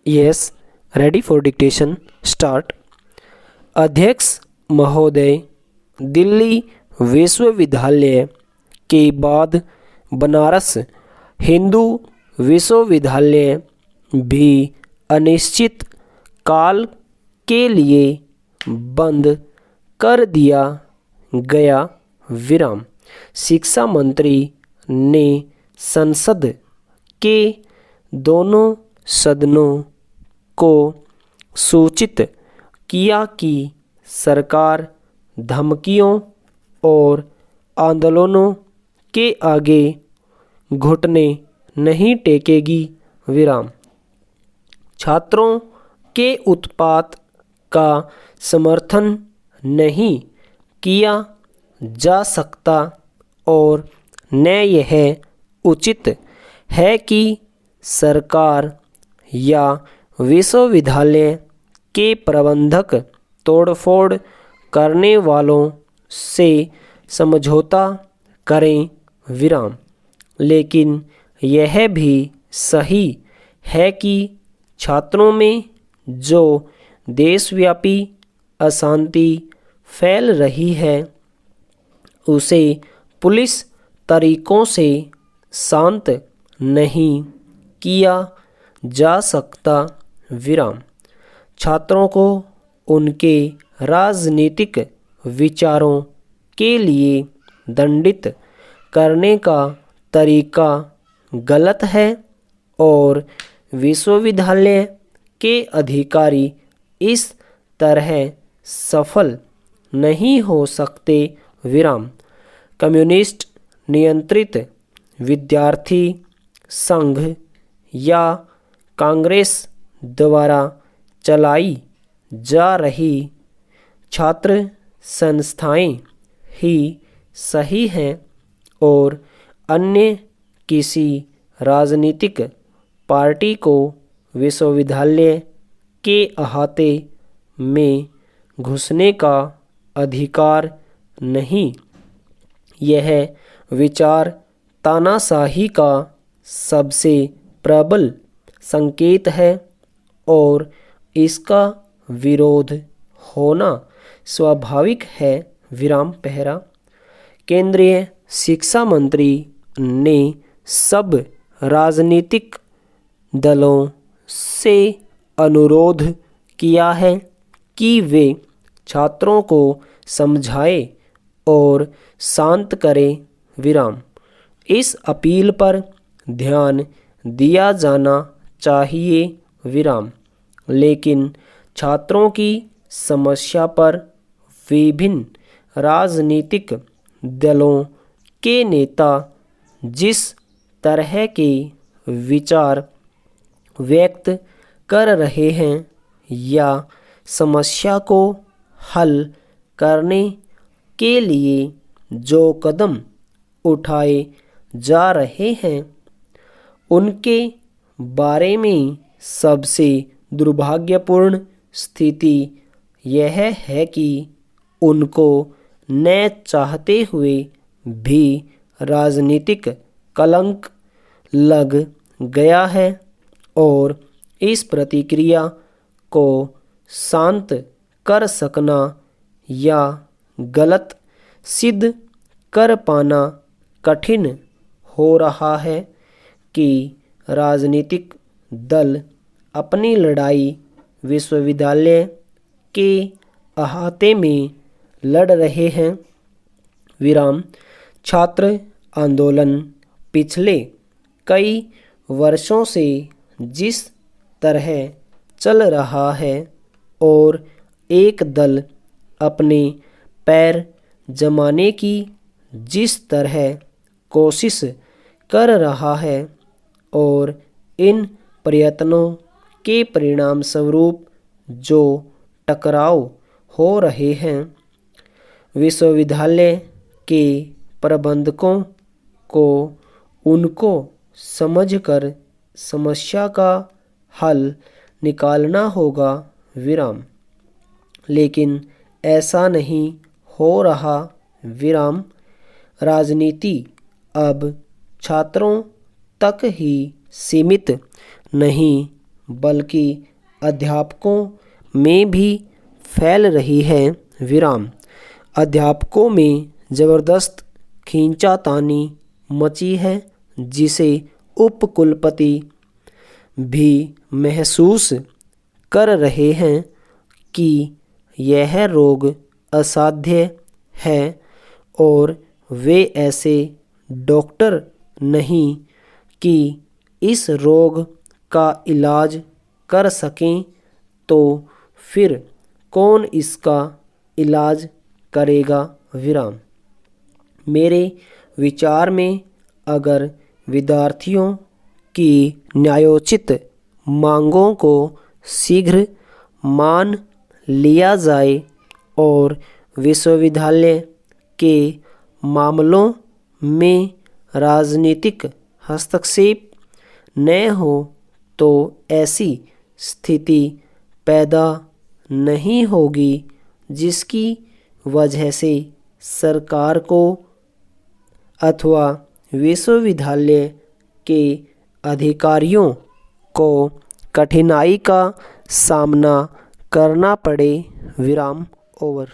Yes, ready for dictation, start. अध्यक्ष महोदय, दिल्ली विश्वविद्यालय के बाद बनारस हिंदू विश्वविद्यालय भी अनिश्चित काल के लिए बंद कर दिया गया। विराम। शिक्षा मंत्री ने संसद के दोनों सदनों को सूचित किया कि सरकार धमकियों और आंदोलनों के आगे घुटने नहीं टेकेगी। विराम। छात्रों के उत्पात का समर्थन नहीं किया जा सकता और न यह उचित है कि सरकार या विश्वविद्यालय के प्रबंधक तोड़फोड़ करने वालों से समझौता करें। विराम। लेकिन यह भी सही है कि छात्रों में जो देशव्यापी अशांति फैल रही है उसे पुलिस तरीकों से शांत नहीं किया जा सकता। विराम। छात्रों को उनके राजनीतिक विचारों के लिए दंडित करने का तरीका गलत है और विश्वविद्यालय के अधिकारी इस तरह सफल नहीं हो सकते। विराम। कम्युनिस्ट नियंत्रित विद्यार्थी संघ या कांग्रेस द्वारा चलाई जा रही छात्र संस्थाएं ही सही हैं और अन्य किसी राजनीतिक पार्टी को विश्वविद्यालय के अहाते में घुसने का अधिकार नहीं। यह विचार तानाशाही का सबसे प्रबल संकेत है और इसका विरोध होना स्वाभाविक है। विराम पहरा। केंद्रीय शिक्षा मंत्री ने सब राजनीतिक दलों से अनुरोध किया है कि वे छात्रों को समझाएं और शांत करें। विराम। इस अपील पर ध्यान दिया जाना चाहिए। विराम। लेकिन छात्रों की समस्या पर विभिन्न राजनीतिक दलों के नेता जिस तरह के विचार व्यक्त कर रहे हैं या समस्या को हल करने के लिए जो कदम उठाए जा रहे हैं उनके बारे में सबसे दुर्भाग्यपूर्ण स्थिति यह है कि उनको न चाहते हुए भी राजनीतिक कलंक लग गया है और इस प्रतिक्रिया को शांत कर सकना या गलत सिद्ध कर पाना कठिन हो रहा है कि राजनीतिक दल अपनी लड़ाई विश्वविद्यालय के अहाते में लड़ रहे हैं। विराम। छात्र आंदोलन पिछले कई वर्षों से जिस तरह चल रहा है और एक दल अपने पैर जमाने की जिस तरह कोशिश कर रहा है और इन प्रयत्नों के परिणाम स्वरूप जो टकराव हो रहे हैं विश्वविद्यालय के प्रबंधकों को उनको समझकर समस्या का हल निकालना होगा। विराम। लेकिन ऐसा नहीं हो रहा। विराम। राजनीति अब छात्रों तक ही सीमित नहीं बल्कि अध्यापकों में भी फैल रही है। विराम। अध्यापकों में ज़बरदस्त खींचातानी मची है, जिसे उपकुलपति भी महसूस कर रहे हैं कि यह रोग असाध्य है और वे ऐसे डॉक्टर नहीं कि इस रोग का इलाज कर सकें, तो फिर कौन इसका इलाज करेगा। विराम। मेरे विचार में अगर विद्यार्थियों की न्यायोचित मांगों को शीघ्र मान लिया जाए और विश्वविद्यालय के मामलों में राजनीतिक हस्तक्षेप न हो, तो ऐसी स्थिति पैदा नहीं होगी जिसकी वजह से सरकार को अथवा विश्वविद्यालय के अधिकारियों को कठिनाई का सामना करना पड़े। विराम। ओवर।